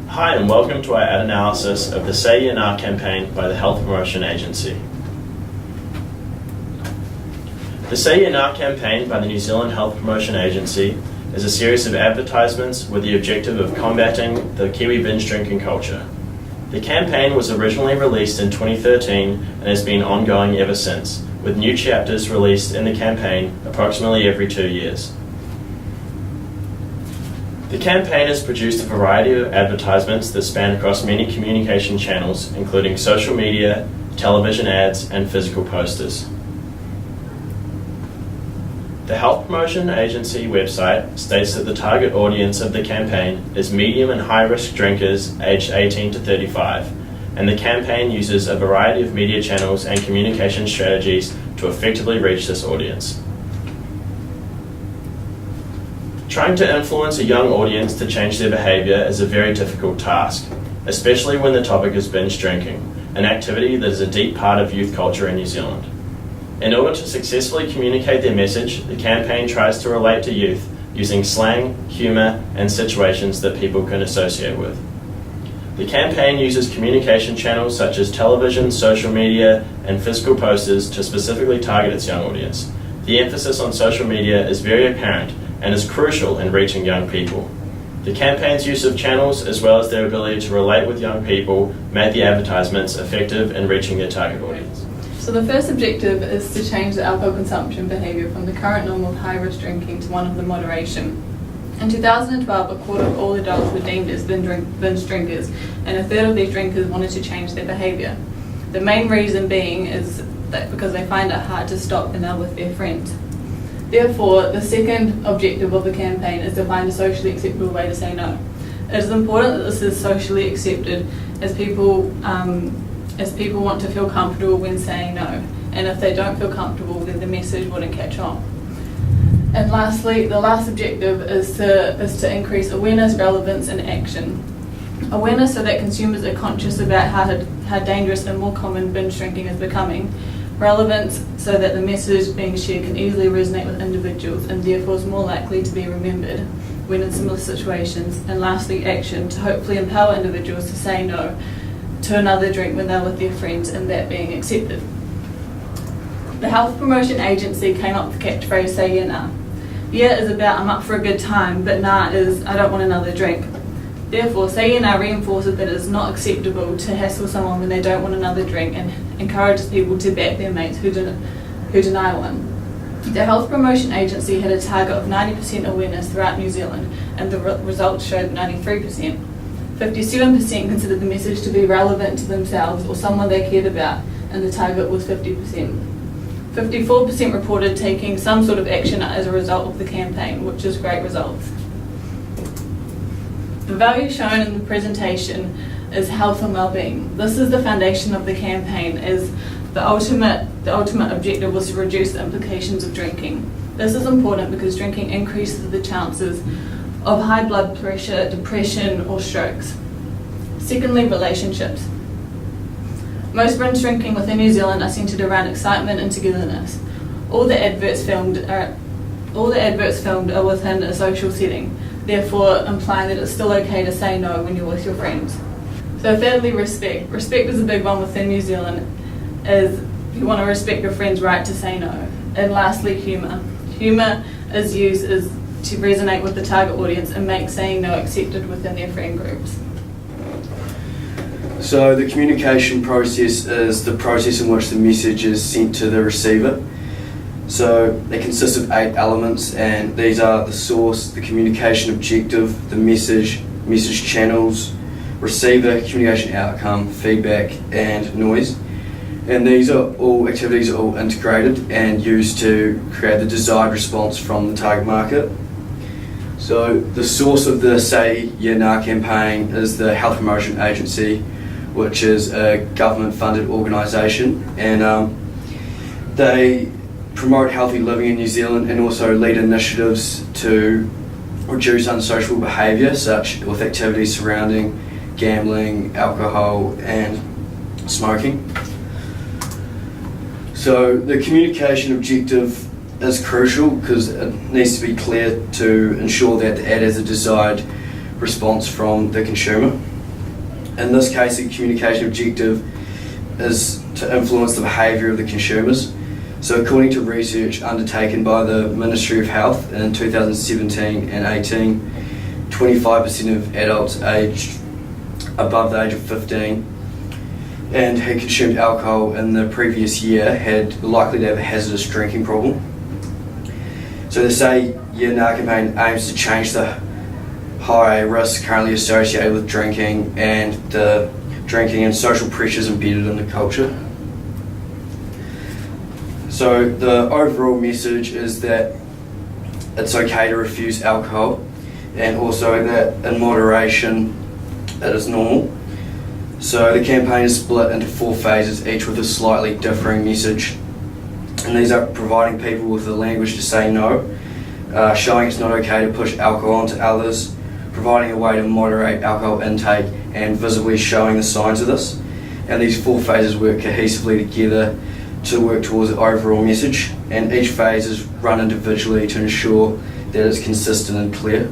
Hi and welcome to our ad analysis of the Say Yeah Nah campaign by the Health Promotion Agency. The Say Yeah Nah campaign by the New Zealand Health Promotion Agency is a series of advertisements with the objective of combating the Kiwi binge drinking culture. The campaign was originally released in 2013 and has been ongoing ever since, with new chapters released in the campaign approximately every 2 years. The campaign has produced a variety of advertisements that span across many communication channels, including social media, television ads, and physical posters. The Health Promotion Agency website states that the target audience of the campaign is medium and high-risk drinkers aged 18 to 35, and the campaign uses a variety of media channels and communication strategies to effectively reach this audience. Trying to influence a young audience to change their behaviour is a very difficult task, especially when the topic is binge drinking, an activity that is a deep part of youth culture in New Zealand. In order to successfully communicate their message, the campaign tries to relate to youth using slang, humour, and situations that people can associate with. The campaign uses communication channels such as television, social media, and physical posters to specifically target its young audience. The emphasis on social media is very apparent and is crucial in reaching young people. The campaign's use of channels, as well as their ability to relate with young people, made the advertisements effective in reaching their target audience. So the first objective is to change the alcohol consumption behaviour from the current norm of high-risk drinking to one of the moderation. In 2012, a quarter of all adults were deemed as binge drinkers, and a third of these drinkers wanted to change their behaviour. The main reason being is that because they find it hard to stop and are with their friends. Therefore, the second objective of the campaign is to find a socially acceptable way to say no. It is important that this is socially accepted as people want to feel comfortable when saying no, and if they don't feel comfortable, then the message wouldn't catch on. And lastly, the last objective is to increase awareness, relevance, and action. Awareness so that consumers are conscious about how dangerous and more common binge drinking is becoming. Relevance so that the message being shared can easily resonate with individuals and therefore is more likely to be remembered when in similar situations. And lastly, action to hopefully empower individuals to say no to another drink when they're with their friends and that being accepted. The Health Promotion Agency came up with the catchphrase Say Yeah Nah. Yeah is about I'm up for a good time, but nah is I don't want another drink. Therefore, Say Yeah Nah reinforces that it is not acceptable to hassle someone when they don't want another drink and encourages people to back their mates who deny one. The Health Promotion Agency had a target of 90% awareness throughout New Zealand, and the results showed 93%. 57% considered the message to be relevant to themselves or someone they cared about, and the target was 50%. 54% reported taking some sort of action as a result of the campaign, which is great results. The value shown in the presentation is health and well-being. This is the foundation of the campaign, as the ultimate objective was to reduce the implications of drinking. This is important because drinking increases the chances of high blood pressure, depression, or strokes. Secondly, relationships. Most binge drinking within New Zealand are centred around excitement and togetherness. All the adverts filmed are within a social setting, therefore implying that it's still okay to say no when you're with your friends. So thirdly, respect. Respect is a big one within New Zealand, as you want to respect your friend's right to say no. And lastly, humour. Humour is used to resonate with the target audience and make saying no accepted within their friend groups. So the communication process is the process in which the message is sent to the receiver. So it consists of 8 elements, and these are the source, the communication objective, the message channels, receiver, communication outcome, feedback, and noise. And these are all activities are all integrated and used to create the desired response from the target market. So the source of the Say Yeah Nah campaign is the Health Promotion Agency, which is a government-funded organisation, and they promote healthy living in New Zealand and also lead initiatives to reduce unsocial behaviour, such with activities surrounding gambling, alcohol, and smoking. So the communication objective is crucial because it needs to be clear to ensure that the ad has a desired response from the consumer. In this case, the communication objective is to influence the behaviour of the consumers. So according to research undertaken by the Ministry of Health in 2017 and 18, 25% of adults aged above the age of 15 and had consumed alcohol in the previous year had likely to have a hazardous drinking problem. So the Say Yeah Nah campaign aims to change the high risk currently associated with drinking and the drinking and social pressures embedded in the culture. So the overall message is that it's okay to refuse alcohol, and also that in moderation it is normal. So the campaign is split into 4 phases, each with a slightly differing message. And these are providing people with the language to say no, showing it's not okay to push alcohol onto others, providing a way to moderate alcohol intake, and visibly showing the signs of this. And these 4 phases work cohesively together to work towards the overall message, and each phase is run individually to ensure that it's consistent and clear.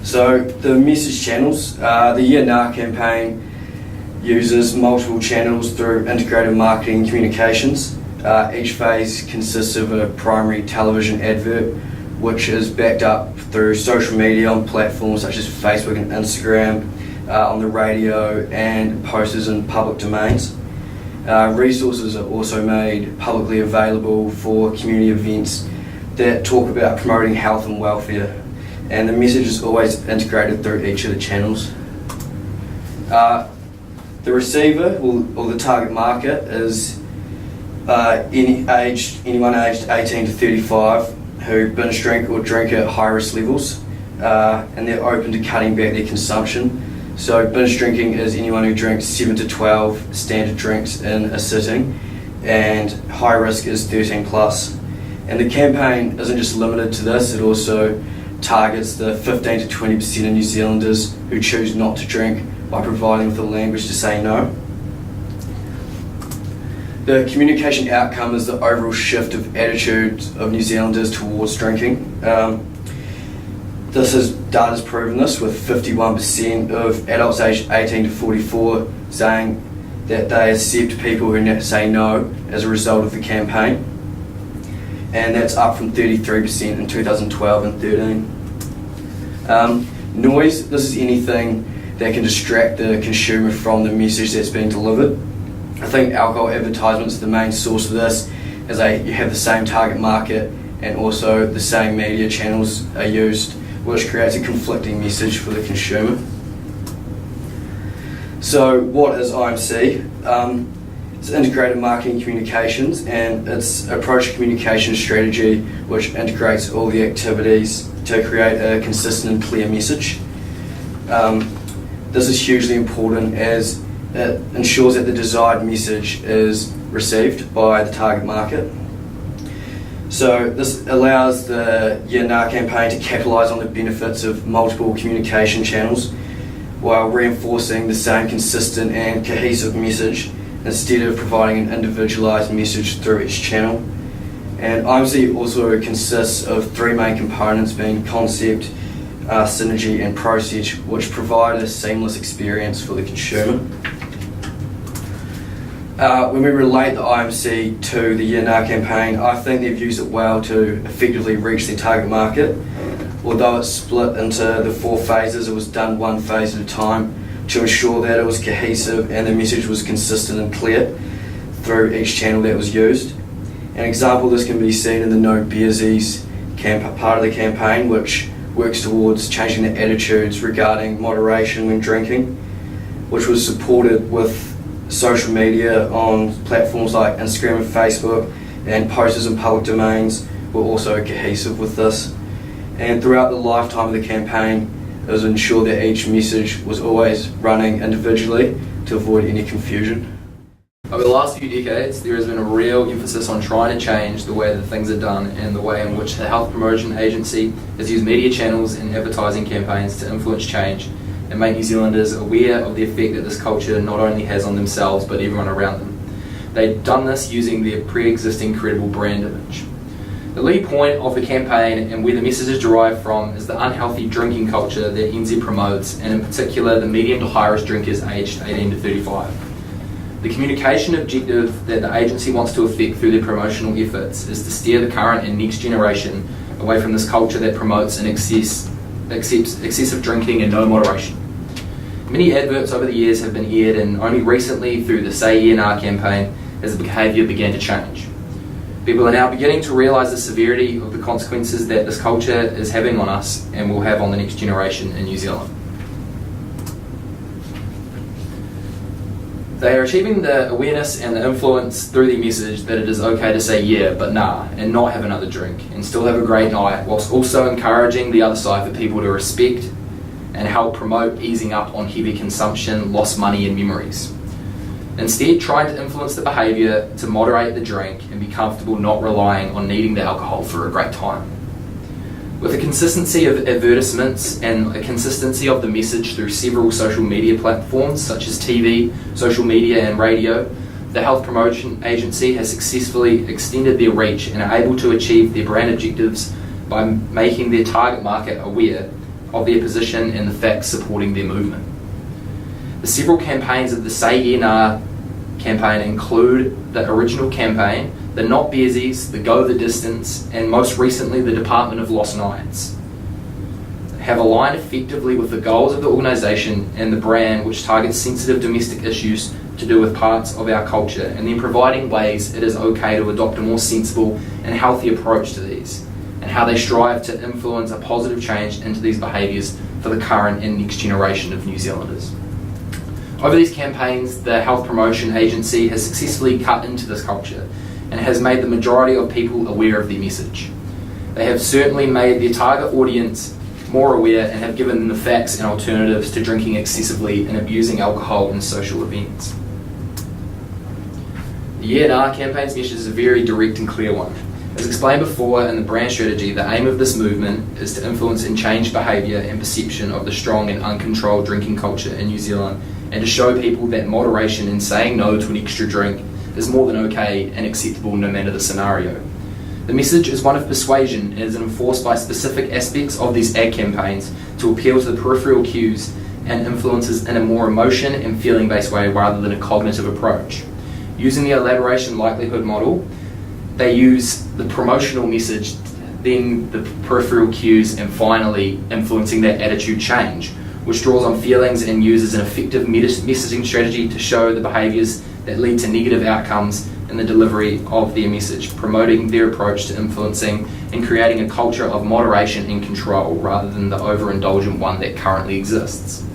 So the message channels, the Yeah Nah campaign uses multiple channels through integrated marketing and communications. Each phase consists of a primary television advert, which is backed up through social media on platforms such as Facebook and Instagram, on the radio, and posters in public domains. Resources are also made publicly available for community events that talk about promoting health and welfare, and the message is always integrated through each of the channels. The receiver, or the target market, is anyone aged 18 to 35 who binge drink or drink at high risk levels, and they're open to cutting back their consumption. So binge drinking is anyone who drinks 7 to 12 standard drinks in a sitting, and high risk is 13 plus. And the campaign isn't just limited to this, it also targets the 15 to 20% of New Zealanders who choose not to drink by providing with the language to say no. The communication outcome is the overall shift of attitudes of New Zealanders towards drinking. Data's proven this, with 51% of adults aged 18 to 44 saying that they accept people who say no as a result of the campaign, and that's up from 33% in 2012 and 13. Noise, this is anything that can distract the consumer from the message that's being delivered. I think alcohol advertisements are the main source of this, as you have the same target market and also the same media channels are used, which creates a conflicting message for the consumer. So what is IMC? It's integrated marketing communications, and it's approach a communication strategy which integrates all the activities to create a consistent and clear message. This is hugely important as it ensures that the desired message is received by the target market. So this allows the Yeah Nah campaign to capitalise on the benefits of multiple communication channels while reinforcing the same consistent and cohesive message instead of providing an individualised message through each channel. And IMC also consists of 3 main components, being concept, synergy and process, which provide a seamless experience for the consumer. When we relate the IMC to the Yeah Nah campaign, I think they've used it well to effectively reach their target market. Although it's split into the 4 phases, it was done 1 phase at a time to ensure that it was cohesive and the message was consistent and clear through each channel that was used. An example of this can be seen in the No Beersies part of the campaign, which works towards changing the attitudes regarding moderation when drinking, which was supported with social media on platforms like Instagram and Facebook, and posters in public domains were also cohesive with this. And throughout the lifetime of the campaign, it was ensured that each message was always running individually to avoid any confusion. Over the last few decades, there has been a real emphasis on trying to change the way that things are done and the way in which the Health Promotion Agency has used media channels and advertising campaigns to influence change and make New Zealanders aware of the effect that this culture not only has on themselves but everyone around them. They've done this using their pre-existing credible brand image. The lead point of the campaign and where the message is derived from is the unhealthy drinking culture that NZ promotes, and in particular the medium to high risk drinkers aged 18 to 35. The communication objective that the agency wants to affect through their promotional efforts is to steer the current and next generation away from this culture that promotes and accepts excessive drinking and no moderation. Many adverts over the years have been aired, and only recently through the Say ENR campaign has the behaviour began to change. People are now beginning to realise the severity of the consequences that this culture is having on us and will have on the next generation in New Zealand. They are achieving the awareness and the influence through their message that it is okay to say yeah, but nah, and not have another drink, and still have a great night, whilst also encouraging the other side for people to respect and help promote easing up on heavy consumption, lost money and memories. Instead, trying to influence the behaviour to moderate the drink and be comfortable not relying on needing the alcohol for a great time. With a consistency of advertisements and a consistency of the message through several social media platforms such as TV, social media and radio, the Health Promotion Agency has successfully extended their reach and are able to achieve their brand objectives by making their target market aware of their position and the facts supporting their movement. The several campaigns of the Say ENR campaign include the original campaign, the Not Bearsies, the Go the Distance, and most recently the Department of Lost Nights, have aligned effectively with the goals of the organisation and the brand, which targets sensitive domestic issues to do with parts of our culture, and then providing ways it is okay to adopt a more sensible and healthy approach to these, and how they strive to influence a positive change into these behaviours for the current and next generation of New Zealanders. Over these campaigns, the Health Promotion Agency has successfully cut into this culture and has made the majority of people aware of their message. They have certainly made their target audience more aware and have given them the facts and alternatives to drinking excessively and abusing alcohol in social events. The ENR campaign's message is a very direct and clear one. As explained before in the brand strategy, the aim of this movement is to influence and change behaviour and perception of the strong and uncontrolled drinking culture in New Zealand, and to show people that moderation in saying no to an extra drink is more than okay and acceptable no matter the scenario. The message is one of persuasion and is enforced by specific aspects of these ad campaigns to appeal to the peripheral cues and influences in a more emotion and feeling based way rather than a cognitive approach. Using the elaboration likelihood model, they use the promotional message, then the peripheral cues, and finally influencing that attitude change, which draws on feelings and uses an effective messaging strategy to show the behaviours that lead to negative outcomes in the delivery of their message, promoting their approach to influencing and creating a culture of moderation and control rather than the overindulgent one that currently exists.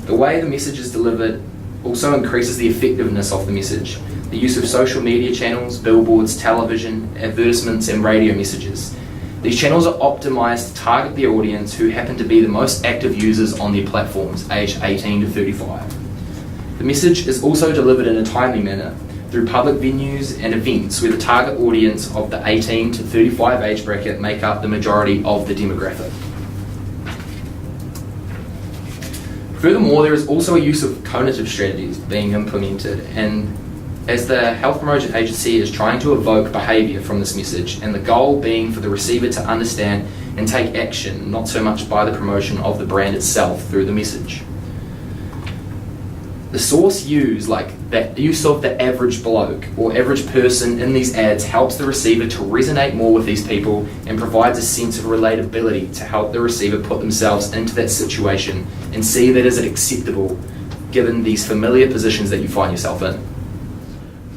The way the message is delivered also increases the effectiveness of the message. The use of social media channels, billboards, television, advertisements and radio messages. These channels are optimised to target their audience who happen to be the most active users on their platforms, aged 18 to 35. The message is also delivered in a timely manner through public venues and events where the target audience of the 18 to 35 age bracket make up the majority of the demographic. Furthermore, there is also a use of cognitive strategies being implemented, and as the Health Promotion Agency is trying to evoke behaviour from this message, and the goal being for the receiver to understand and take action, not so much by the promotion of the brand itself through the message. The source used, like that use of the average bloke or average person in these ads, helps the receiver to resonate more with these people and provides a sense of relatability to help the receiver put themselves into that situation and see that is it acceptable given these familiar positions that you find yourself in.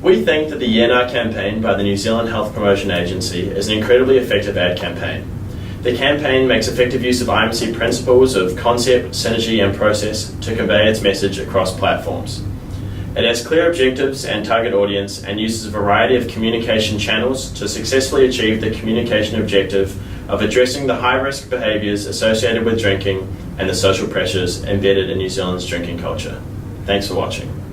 We think that the ENR campaign by the New Zealand Health Promotion Agency is an incredibly effective ad campaign. The campaign makes effective use of IMC principles of concept, synergy and process to convey its message across platforms. It has clear objectives and target audience and uses a variety of communication channels to successfully achieve the communication objective of addressing the high-risk behaviours associated with drinking and the social pressures embedded in New Zealand's drinking culture. Thanks for watching.